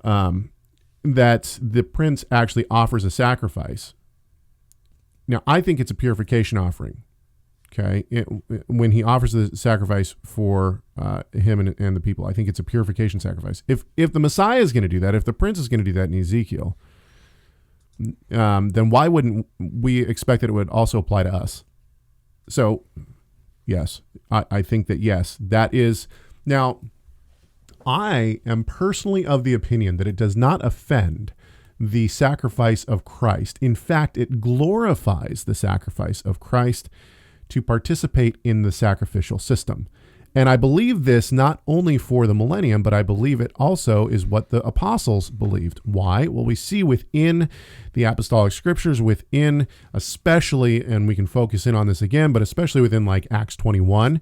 that the prince actually offers a sacrifice. Now, I think it's a purification offering. Okay, when he offers the sacrifice for him and the people, I think it's a purification sacrifice. If the Messiah is going to do that, if the prince is going to do that in Ezekiel, then why wouldn't we expect that it would also apply to us? So, yes, I think that yes, that is. Now, I am personally of the opinion that it does not offend the sacrifice of Christ. In fact, it glorifies the sacrifice of Christ to participate in the sacrificial system. And I believe this not only for the millennium, but I believe it also is what the apostles believed. Why? Well, we see within the apostolic scriptures, within especially, and we can focus in on this again, but especially within like Acts 21,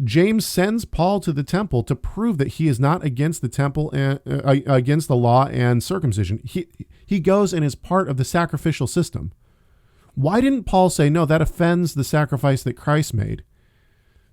James sends Paul to the temple to prove that he is not against the temple and against the law and circumcision. He goes and is part of the sacrificial system. Why didn't Paul say, no, that offends the sacrifice that Christ made?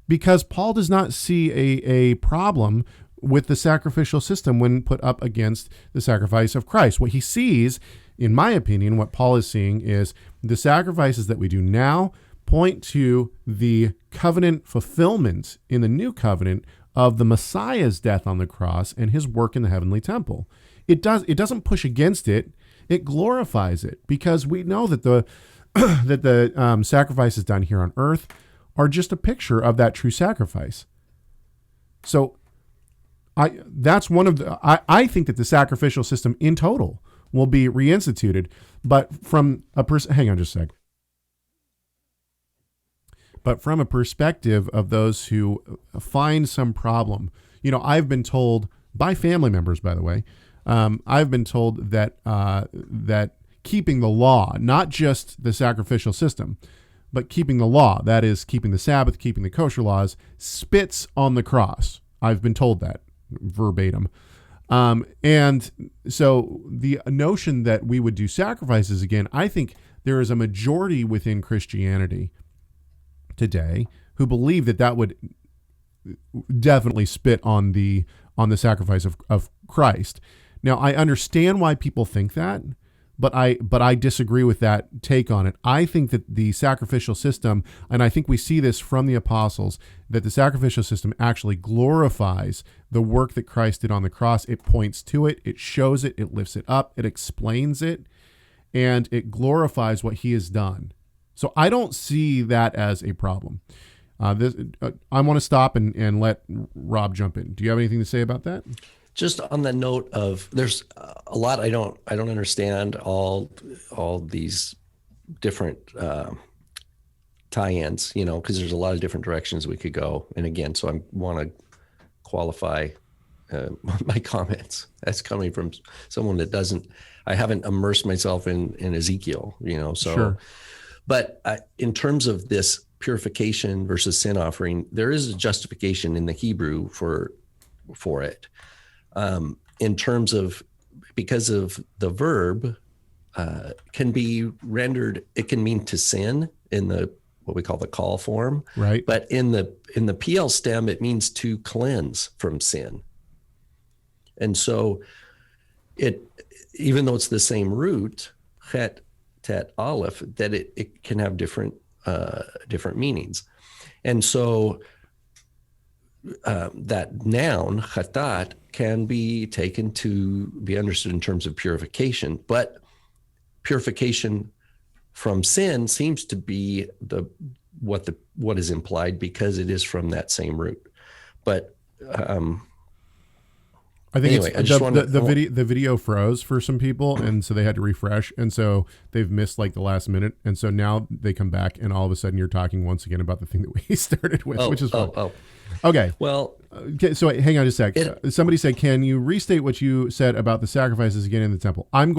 Because Paul does not see a problem with the sacrificial system when put up against the sacrifice of Christ. What he sees, in my opinion, what Paul is seeing is the sacrifices that we do now point to the covenant fulfillment in the new covenant of the Messiah's death on the cross and his work in the heavenly temple. It doesn't push against it. It glorifies it, because we know that the sacrifices done here on earth are just a picture of that true sacrifice. So I think that the sacrificial system in total will be reinstituted, but from a hang on just a sec. But from a perspective of those who find some problem, I've been told by family members, by the way, I've been told that that keeping the law, not just the sacrificial system, but keeping the law, that is keeping the Sabbath, keeping the kosher laws, spits on the cross. I've been told that verbatim. And so the notion that we would do sacrifices again, I think there is a majority within Christianity today who believe that would definitely spit on the sacrifice of Christ. Now, I understand why people think that, but I disagree with that take on it. I think that the sacrificial system, and I think we see this from the apostles, that the sacrificial system actually glorifies the work that Christ did on the cross. It points to it, it shows it, it lifts it up, it explains it, and it glorifies what he has done. So I don't see that as a problem. I want to stop and let Rob jump in. Do you have anything to say about that? Just on the note of, there's a lot I don't understand all these different tie-ins, because there's a lot of different directions we could go. And again, so I want to qualify my comments as coming from someone that I haven't immersed myself in Ezekiel, so. Sure. But in terms of this purification versus sin offering, there is a justification in the Hebrew for it. In terms of, because of the verb can be rendered, it can mean to sin in the what we call the call form, right? But in the PL stem, it means to cleanse from sin. And so even though it's the same root, chet, tet, aleph, that it can have different meanings. And so that noun, chatat, can be taken to be understood in terms of purification, but purification from sin seems to be what is implied, because it is from that same root. But I think anyway, the video froze for some people, and so they had to refresh, and so they've missed like the last minute, and so now they come back, and all of a sudden you're talking once again about the thing that we started with, which is fun. Okay. Well, okay, so hang on just a sec. Somebody said, "Can you restate what you said about the sacrifices again in the temple?" I'm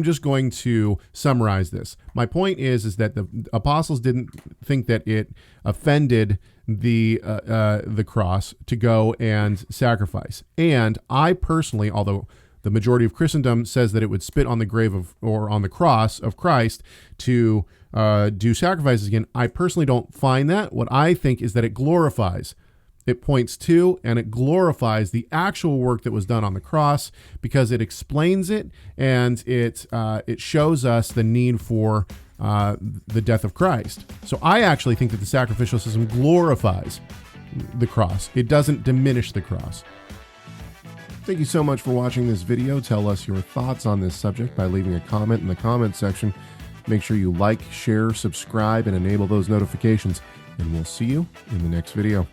just going to summarize this. My point is that the apostles didn't think that it offended the cross to go and sacrifice. And I personally, although the majority of Christendom says that it would spit on the grave or on the cross of Christ to do sacrifices again, I personally don't find that. What I think is that it glorifies It points to and it glorifies the actual work that was done on the cross because it explains it and it shows us the need for the death of Christ. So I actually think that the sacrificial system glorifies the cross. It doesn't diminish the cross. Thank you so much for watching this video. Tell us your thoughts on this subject by leaving a comment in the comment section. Make sure you like, share, subscribe, and enable those notifications. And we'll see you in the next video.